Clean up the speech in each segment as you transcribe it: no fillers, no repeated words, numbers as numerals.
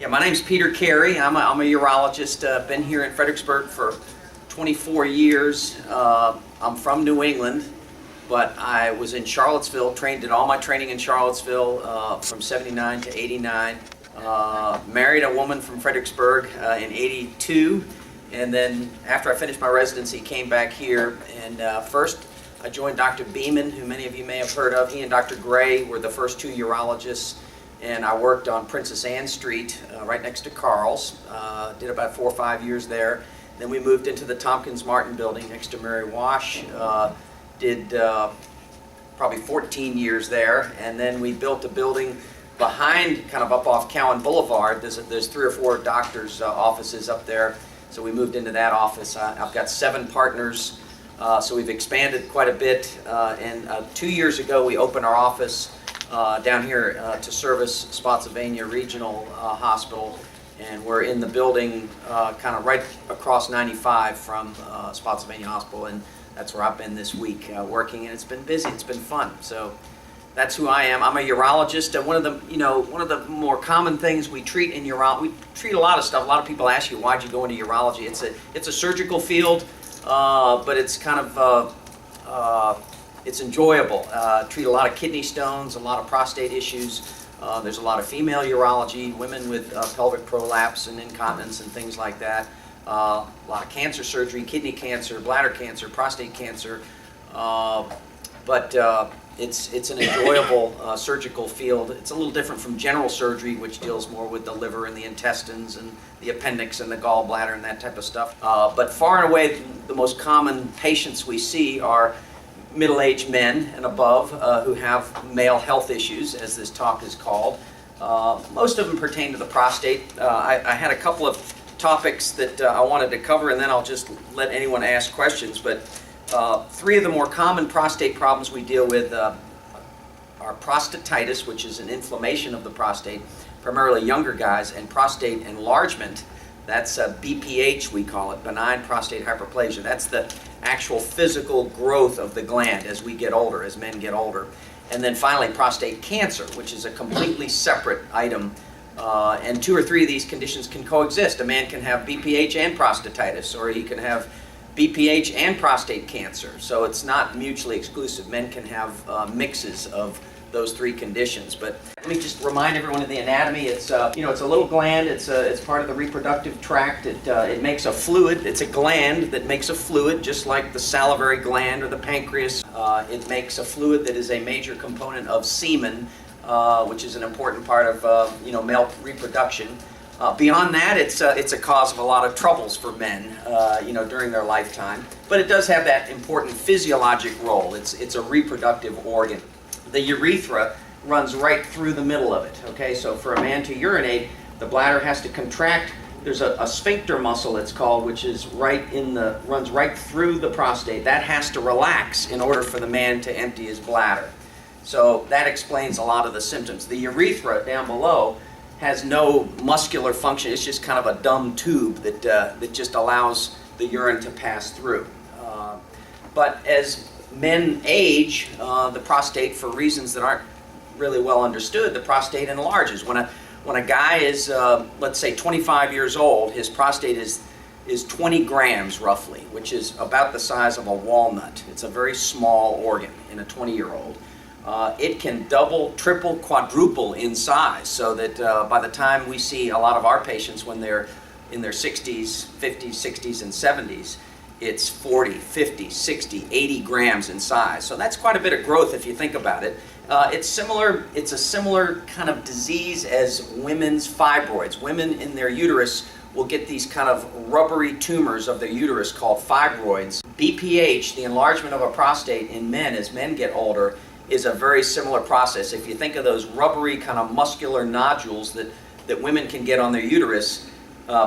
Yeah, my name's Peter Carey. I'm a urologist. Been here in Fredericksburg for 24 years. I'm from New England, but I was in Charlottesville, did all my training in Charlottesville from 79 to 89. Married a woman from Fredericksburg in 82, and then after I finished my residency, came back here. And first, I joined Dr. Beeman, who many of you may have heard of. He and Dr. Gray were the first two urologists, and I worked on Princess Anne Street, right next to Carl's. Did about 4 or 5 years there. Then we moved into the Tompkins Martin building next to Mary Wash. Did probably 14 years there, and then we built a building behind, kind of up off Cowan Boulevard. There's 3 or 4 doctors' offices up there, so we moved into that office. I've got 7 partners, so we've expanded quite a bit. And 2 years ago, we opened our office down here to service Spotsylvania Regional Hospital, and we're in the building kind of right across 95 from Spotsylvania Hospital, and that's where I've been this week working, and it's been busy, it's been fun. So that's who I am. I'm a urologist. One of the more common things we treat in urology, we treat a lot of stuff. A lot of people ask you, why'd you go into urology? It's a surgical field, but it's kind of it's enjoyable. Treat a lot of kidney stones, a lot of prostate issues. There's a lot of female urology, women with pelvic prolapse and incontinence and things like that. A lot of cancer surgery, kidney cancer, bladder cancer, prostate cancer. But it's an enjoyable surgical field. It's a little different from general surgery, which deals more with the liver and the intestines and the appendix and the gallbladder and that type of stuff. But far and away, the most common patients we see are middle-aged men and above who have male health issues, as this talk is called. Most of them pertain to the prostate. I had a couple of topics that I wanted to cover, and then I'll just let anyone ask questions. But 3 of the more common prostate problems we deal with are prostatitis, which is an inflammation of the prostate, primarily younger guys, and prostate enlargement. That's BPH, we call it, benign prostate hyperplasia. That's the actual physical growth of the gland as we get older, as men get older. And then finally, prostate cancer, which is a completely separate item. And 2 or 3 of these conditions can coexist. A man can have BPH and prostatitis, or he can have BPH and prostate cancer. So it's not mutually exclusive. Men can have mixes of those 3 conditions. But let me just remind everyone of the anatomy. It's it's a little gland. It's part of the reproductive tract. It makes a fluid. It's a gland that makes a fluid, just like the salivary gland or the pancreas. It makes a fluid that is a major component of semen, which is an important part of male reproduction. Beyond that, it's a cause of a lot of troubles for men, during their lifetime. But it does have that important physiologic role. It's a reproductive organ. The urethra runs right through the middle of it. Okay, so for a man to urinate, the bladder has to contract. There's a sphincter muscle, it's called, which is runs right through the prostate. That has to relax in order for the man to empty his bladder. So that explains a lot of the symptoms. The urethra down below has no muscular function. It's just kind of a dumb tube that just allows the urine to pass through. But as men age, the prostate, for reasons that aren't really well understood, the prostate enlarges. When a guy is, let's say, 25 years old, his prostate is 20 grams roughly, which is about the size of a walnut. It's a very small organ in a 20-year-old. It can double, triple, quadruple in size, so that by the time we see a lot of our patients when they're in their 60s, 50s, 60s, and 70s, it's 40, 50, 60, 80 grams in size. So that's quite a bit of growth if you think about it. It's a similar kind of disease as women's fibroids. Women in their uterus will get these kind of rubbery tumors of their uterus called fibroids. BPH, the enlargement of a prostate in men as men get older, is a very similar process. If you think of those rubbery kind of muscular nodules that women can get on their uterus,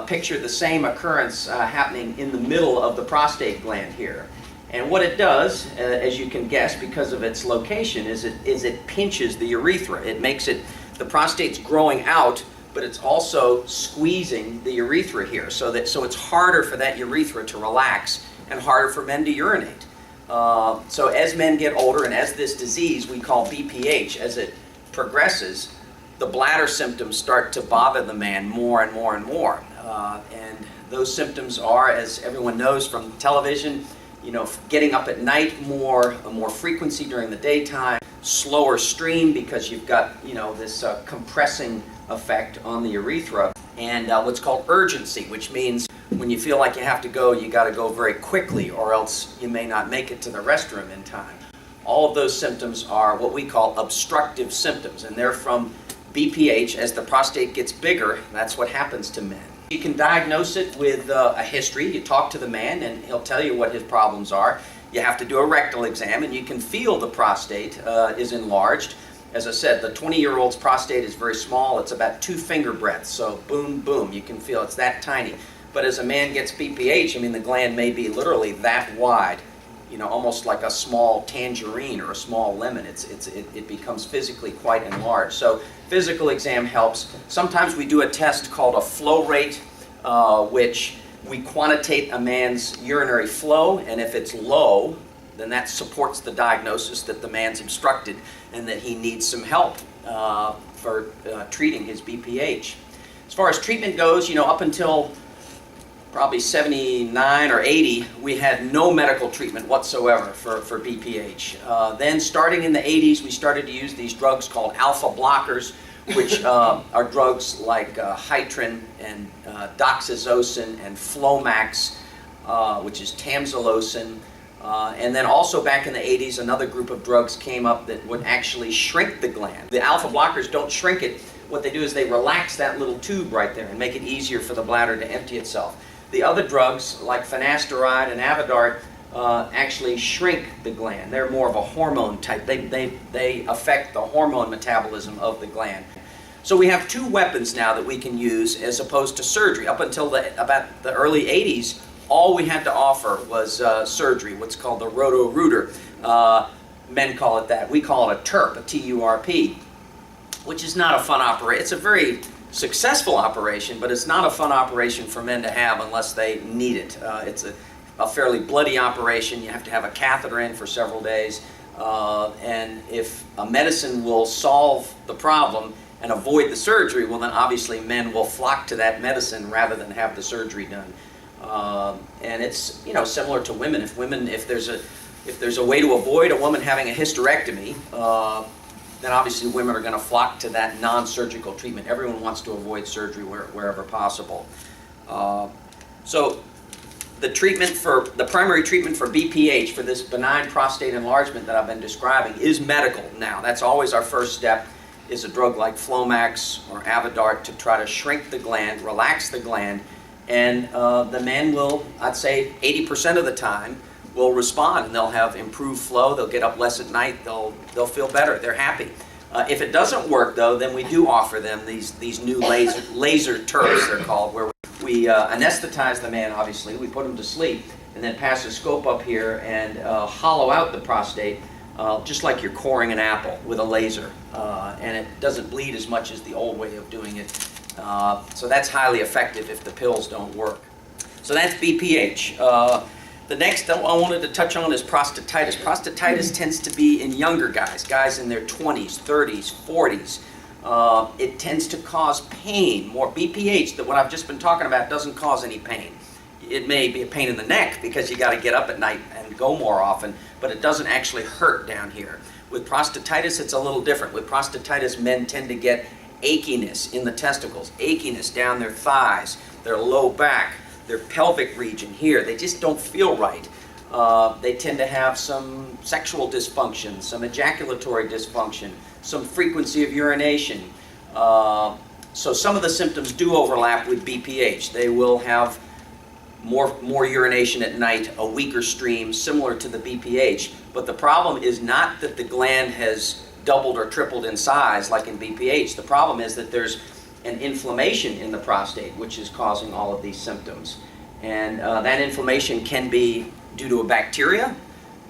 picture the same occurrence happening in the middle of the prostate gland here. And what it does, as you can guess because of its location, is it pinches the urethra. It makes it, the prostate's growing out, but it's also squeezing the urethra here, so it's harder for that urethra to relax and harder for men to urinate. So as men get older and as this disease we call BPH, as it progresses, the bladder symptoms start to bother the man more and more and more. And those symptoms are, as everyone knows from television, getting up at night more frequency during the daytime, slower stream because you've got, this compressing effect on the urethra, and what's called urgency, which means when you feel like you have to go, you got to go very quickly, or else you may not make it to the restroom in time. All of those symptoms are what we call obstructive symptoms, and they're from BPH. As the prostate gets bigger, that's what happens to men. You can diagnose it with a history. You talk to the man and he'll tell you what his problems are. You have to do a rectal exam and you can feel the prostate is enlarged. As I said, the 20-year-old's prostate is very small. It's about 2 finger breadths, so boom, boom, you can feel it's that tiny. But as a man gets BPH, the gland may be literally that wide, almost like a small tangerine or a small lemon. It becomes physically quite enlarged. So physical exam helps. Sometimes we do a test called a flow rate, which we quantitate a man's urinary flow, and if it's low, then that supports the diagnosis that the man's obstructed and that he needs some help for treating his BPH. As far as treatment goes, up until probably 79 or 80, we had no medical treatment whatsoever for BPH. Then starting in the 80s, we started to use these drugs called alpha blockers, which are drugs like Hytrin and doxazosin and Flomax, which is tamsulosin. And then also back in the 80s, another group of drugs came up that would actually shrink the gland. The alpha blockers don't shrink it. What they do is they relax that little tube right there and make it easier for the bladder to empty itself. The other drugs, like finasteride and Avodart, actually shrink the gland. They're more of a hormone type. They affect the hormone metabolism of the gland. So we have 2 weapons now that we can use as opposed to surgery. Up until about the early 80s, all we had to offer was surgery, what's called the Roto-Rooter. Men call it that. We call it a TURP, a T-U-R-P, which is not a fun operation. It's a very successful operation, but it's not a fun operation for men to have unless they need it. It's a fairly bloody operation. You have to have a catheter in for several days. And if a medicine will solve the problem and avoid the surgery, well then obviously men will flock to that medicine rather than have the surgery done. And it's similar to women. If there's a way to avoid a woman having a hysterectomy, then obviously women are going to flock to that non-surgical treatment. Everyone wants to avoid surgery wherever possible. So the primary treatment for BPH, for this benign prostate enlargement that I've been describing, is medical. Now, that's always our first step, is a drug like Flomax or Avodart to try to shrink the gland, relax the gland, and the men will, I'd say 80% of the time, will respond and they'll have improved flow, they'll get up less at night, they'll feel better, they're happy. If it doesn't work though, then we do offer them these new laser TURPs, they're called, where we anesthetize the man, obviously, we put him to sleep, and then pass a scope up here and hollow out the prostate, just like you're coring an apple with a laser. And it doesn't bleed as much as the old way of doing it. So that's highly effective if the pills don't work. So that's BPH. The next I wanted to touch on is prostatitis. Prostatitis tends to be in younger guys in their 20s, 30s, 40s. It tends to cause pain more. BPH, what I've just been talking about, doesn't cause any pain. It may be a pain in the neck because you got to get up at night and go more often, but it doesn't actually hurt down here. With prostatitis, it's a little different. With prostatitis, men tend to get achiness in the testicles, achiness down their thighs, their low back, their pelvic region here. They just don't feel right. They tend to have some sexual dysfunction, some ejaculatory dysfunction, some frequency of urination. So some of the symptoms do overlap with BPH. They will have more urination at night, a weaker stream, similar to the BPH. But the problem is not that the gland has doubled or tripled in size like in BPH. The problem is that there's an inflammation in the prostate, which is causing all of these symptoms. And that inflammation can be due to a bacteria,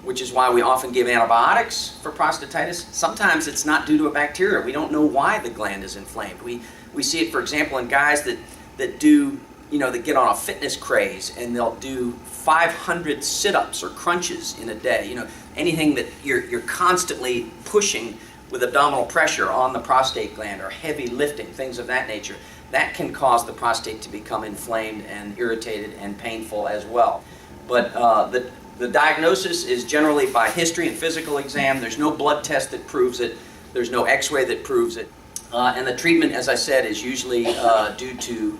which is why we often give antibiotics for prostatitis. Sometimes it's not due to a bacteria. We don't know why the gland is inflamed. We see it, for example, in guys that do, that get on a fitness craze and they'll do 500 sit-ups or crunches in a day. Anything that you're constantly pushing with abdominal pressure on the prostate gland or heavy lifting, things of that nature, that can cause the prostate to become inflamed and irritated and painful as well. But the diagnosis is generally by history and physical exam. There's no blood test that proves it. There's no x-ray that proves it. And the treatment, as I said, is usually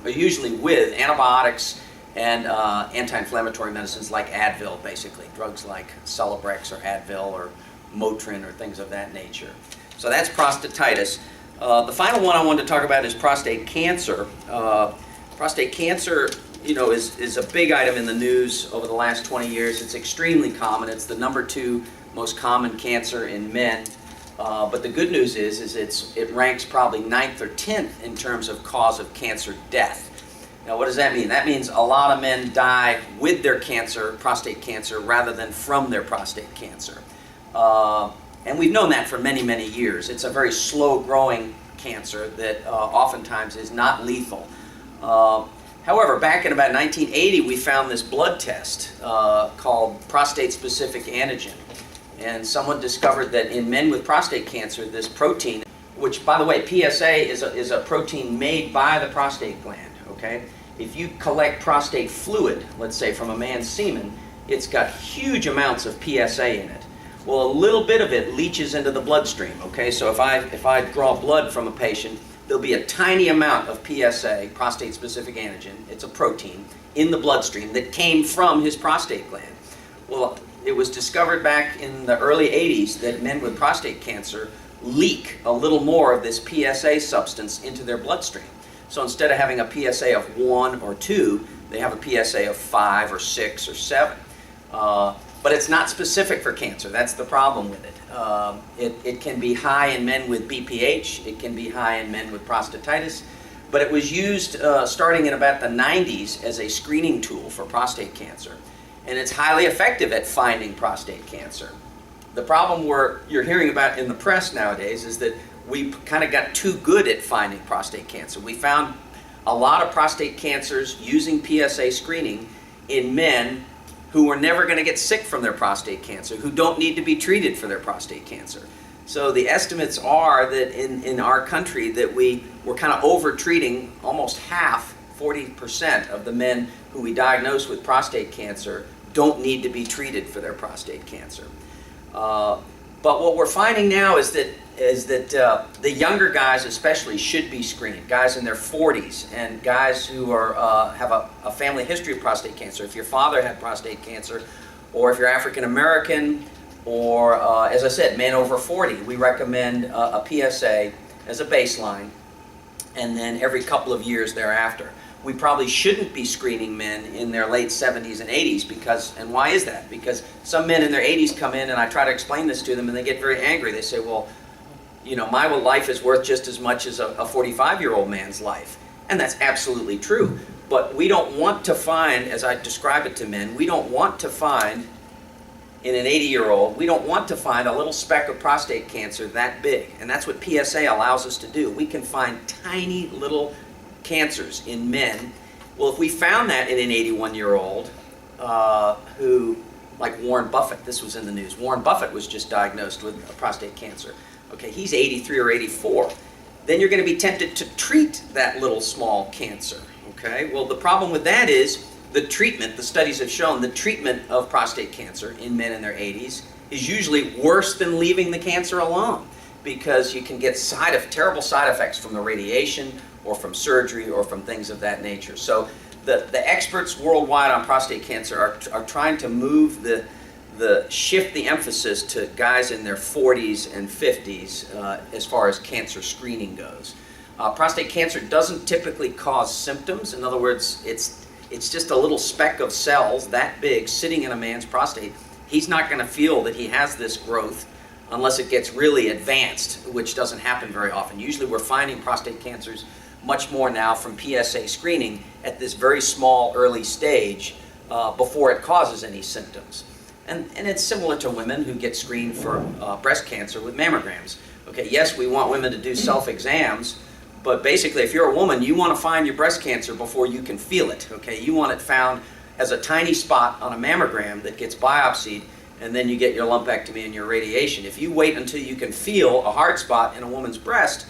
usually with antibiotics and anti-inflammatory medicines like Advil, basically. Drugs like Celebrex or Advil or Motrin or things of that nature. So that's prostatitis. The final one I wanted to talk about is prostate cancer. Prostate cancer, is a big item in the news over the last 20 years. It's extremely common. It's the #2 most common cancer in men. But the good news is it ranks probably 9th or 10th in terms of cause of cancer death. Now, what does that mean? That means a lot of men die with their cancer, prostate cancer, rather than from their prostate cancer. And we've known that for many, many years. It's a very slow-growing cancer that oftentimes is not lethal. However, back in about 1980, we found this blood test called prostate-specific antigen. And someone discovered that in men with prostate cancer, this protein, which, by the way, PSA is a protein made by the prostate gland, okay? If you collect prostate fluid, let's say from a man's semen, it's got huge amounts of PSA in it. Well, a little bit of it leaches into the bloodstream, okay? So if I draw blood from a patient, there'll be a tiny amount of PSA, prostate-specific antigen, it's a protein, in the bloodstream that came from his prostate gland. Well, it was discovered back in the early 80s that men with prostate cancer leak a little more of this PSA substance into their bloodstream. So instead of having a PSA of 1 or 2, they have a PSA of 5 or 6 or 7. But it's not specific for cancer. That's the problem with it. It can be high in men with BPH. It can be high in men with prostatitis. But it was used starting in about the 90s as a screening tool for prostate cancer. And it's highly effective at finding prostate cancer. The problem you're hearing about in the press nowadays is that we kind of got too good at finding prostate cancer. We found a lot of prostate cancers using PSA screening in men who were never going to get sick from their prostate cancer, who don't need to be treated for their prostate cancer. So the estimates are that in our country that we're kind of over-treating almost half, 40% of the men who we diagnose with prostate cancer don't need to be treated for their prostate cancer. But what we're finding now is that the younger guys especially should be screened, guys in their 40s and guys who have a family history of prostate cancer. If your father had prostate cancer, or if you're African American, or as I said, men over 40, we recommend a PSA as a baseline, and then every couple of years thereafter. We probably shouldn't be screening men in their late 70s and 80s and why is that? Because some men in their 80s come in and I try to explain this to them and they get very angry. They say, well, my life is worth just as much as a 45-year-old man's life. And that's absolutely true. But we don't want to find, as I describe it to men, we don't want to find in an 80-year-old, we don't want to find a little speck of prostate cancer that big. And that's what PSA allows us to do. We can find tiny little cancers in men. Well, if we found that in an 81-year-old who, like Warren Buffett, this was in the news, Warren Buffett was just diagnosed with prostate cancer. Okay, he's 83 or 84. Then you're going to be tempted to treat that little small cancer. Okay, well, the problem with that is the treatment, the studies have shown the treatment of prostate cancer in men in their 80s is usually worse than leaving the cancer alone, because you can get terrible side effects from the radiation or from surgery or from things of that nature. So the experts worldwide on prostate cancer are trying to move shift the emphasis to guys in their 40s and 50s as far as cancer screening goes. Prostate cancer doesn't typically cause symptoms. In other words, it's just a little speck of cells that big sitting in a man's prostate. He's not going to feel that he has this growth unless it gets really advanced, which doesn't happen very often. Usually we're finding prostate cancers much more now from PSA screening at this very small early stage before it causes any symptoms. And it's similar to women who get screened for breast cancer with mammograms. Okay, yes, we want women to do self-exams, but basically if you're a woman, you want to find your breast cancer before you can feel it. Okay, you want it found as a tiny spot on a mammogram that gets biopsied, and then you get your lumpectomy and your radiation. If you wait until you can feel a hard spot in a woman's breast,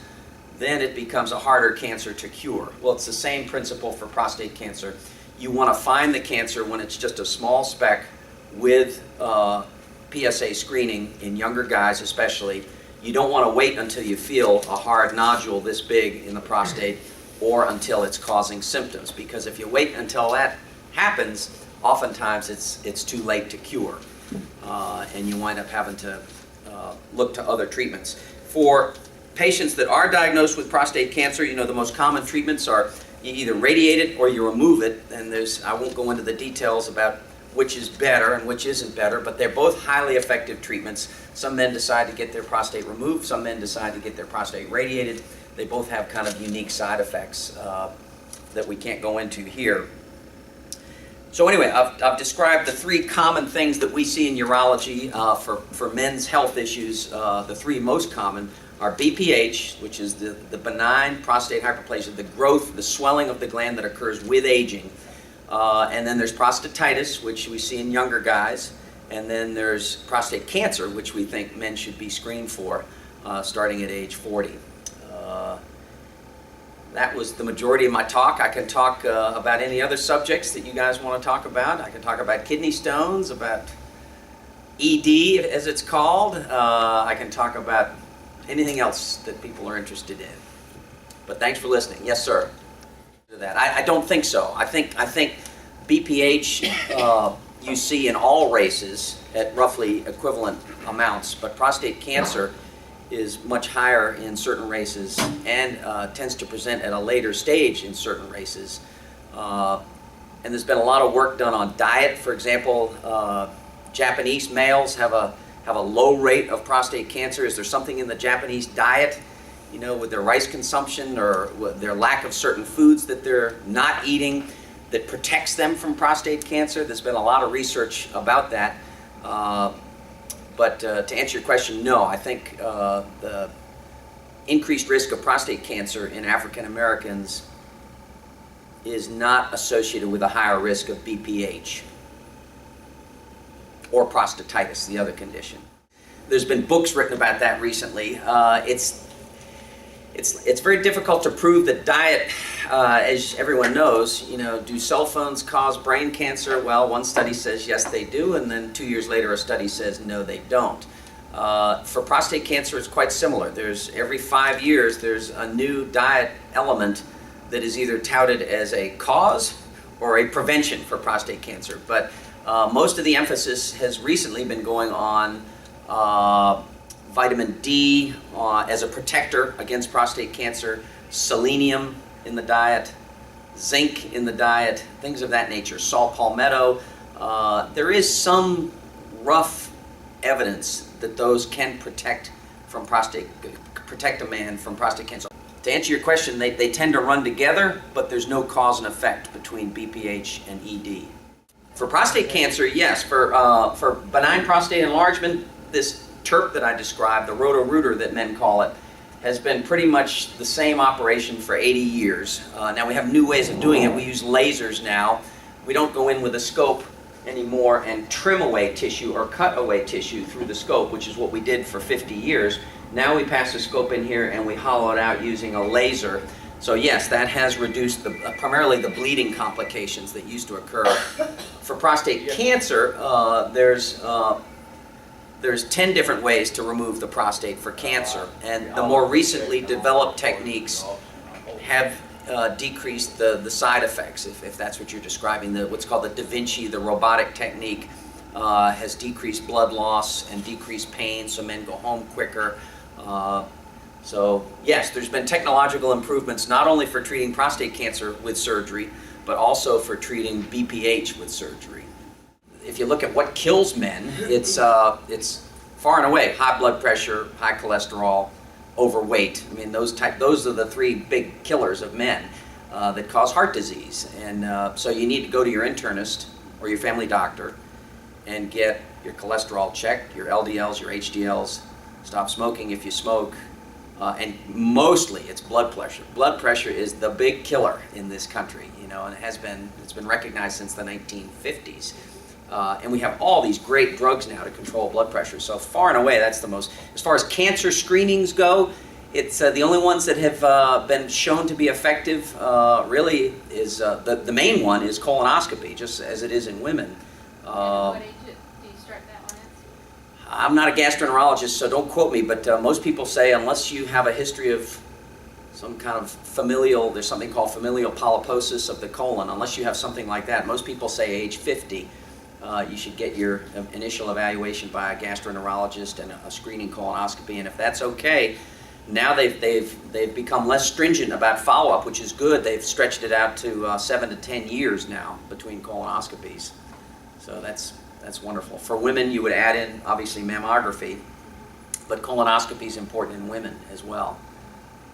then it becomes a harder cancer to cure. Well, it's the same principle for prostate cancer. You want to find the cancer when it's just a small speck with PSA screening in younger guys especially. You don't want to wait until you feel a hard nodule this big in the prostate or until it's causing symptoms, because if you wait until that happens, oftentimes it's too late to cure, and you wind up having to look to other treatments. For patients that are diagnosed with prostate cancer, the most common treatments are you either radiate it or you remove it, and I won't go into the details about which is better and which isn't better, but they're both highly effective treatments. Some men decide to get their prostate removed, some men decide to get their prostate radiated. They both have kind of unique side effects that we can't go into here. So anyway, I've described the three common things that we see in urology for men's health issues. The three most common are BPH, which is the benign prostate hyperplasia, the growth, the swelling of the gland that occurs with aging. And then there's prostatitis, which we see in younger guys. And then there's prostate cancer, which we think men should be screened for starting at age 40. That was the majority of my talk. I can talk about any other subjects that you guys want to talk about. I can talk about kidney stones, about ED as it's called. I can talk about anything else that people are interested in. But thanks for listening. Yes, sir. I don't think so. I think BPH you see in all races at roughly equivalent amounts, but prostate cancer is much higher in certain races and tends to present at a later stage in certain races. And there's been a lot of work done on diet. For example, Japanese males have a low rate of prostate cancer. Is there something in the Japanese diet, with their rice consumption or with their lack of certain foods that they're not eating that protects them from prostate cancer? There's been a lot of research about that. But to answer your question, no. I think the increased risk of prostate cancer in African Americans is not associated with a higher risk of BPH or prostatitis, the other condition. There's been books written about that recently. It's very difficult to prove that diet, as everyone knows, do cell phones cause brain cancer? Well, one study says yes, they do, and then 2 years later a study says no, they don't. For prostate cancer, it's quite similar. Every 5 years, there's a new diet element that is either touted as a cause or a prevention for prostate cancer. But most of the emphasis has recently been going on vitamin D as a protector against prostate cancer, selenium in the diet, zinc in the diet, things of that nature, saw palmetto. There is some rough evidence that those can protect a man from prostate cancer. To answer your question, they tend to run together, but there's no cause and effect between BPH and ED. For prostate cancer, yes. For benign prostate enlargement, this TURP that I described, the Roto-Rooter that men call it, has been pretty much the same operation for 80 years. Now we have new ways of doing it. We use lasers now. We don't go in with a scope anymore and trim away tissue or cut away tissue through the scope, which is what we did for 50 years. Now we pass the scope in here and we hollow it out using a laser. So yes, that has reduced primarily the bleeding complications that used to occur. For prostate cancer, there's 10 different ways to remove the prostate for cancer, and the more recently developed techniques have decreased the side effects, if that's what you're describing. What's called the Da Vinci, the robotic technique, has decreased blood loss and decreased pain, so men go home quicker. So yes, there's been technological improvements not only for treating prostate cancer with surgery, but also for treating BPH with surgery. If you look at what kills men, it's far and away high blood pressure, high cholesterol, overweight. I mean, those are the three big killers of men that cause heart disease. And so you need to go to your internist or your family doctor and get your cholesterol checked, your LDLs, your HDLs, stop smoking if you smoke, and mostly it's blood pressure. Blood pressure is the big killer in this country, and it's been recognized since the 1950s. And we have all these great drugs now to control blood pressure. So far and away, that's the most. As far as cancer screenings go, it's the only ones that have been shown to be effective. Really, is the main one is colonoscopy, just as it is in women. What age do you start that one at? I'm not a gastroenterologist, so don't quote me, but most people say unless you have a history of some kind of familial, there's something called familial polyposis of the colon, unless you have something like that, most people say age 50. You should get your initial evaluation by a gastroenterologist and a screening colonoscopy, and if that's okay, now they've become less stringent about follow-up, which is good. They've stretched it out to 7 to 10 years now between colonoscopies. So that's wonderful. For women, you would add in, obviously, mammography, but colonoscopy is important in women as well.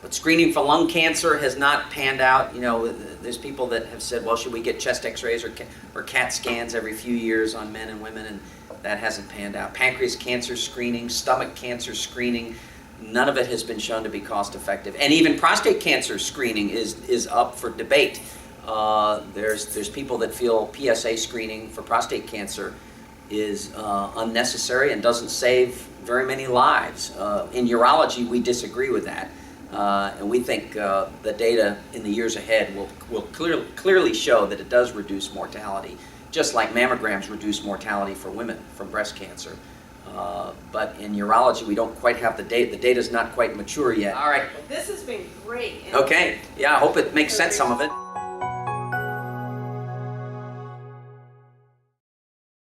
But screening for lung cancer has not panned out. You know, there's people that have said, well, should we get chest x-rays or CAT scans every few years on men and women, and that hasn't panned out. Pancreas cancer screening, stomach cancer screening, none of it has been shown to be cost effective. And even prostate cancer screening is up for debate. There's people that feel PSA screening for prostate cancer is unnecessary and doesn't save very many lives. In urology, we disagree with that. And we think the data in the years ahead will clearly show that it does reduce mortality, just like mammograms reduce mortality for women from breast cancer. But in urology, we don't quite have the data. The data's not quite mature yet. All right. This has been great. Okay. Yeah, I hope it makes sense, some of it.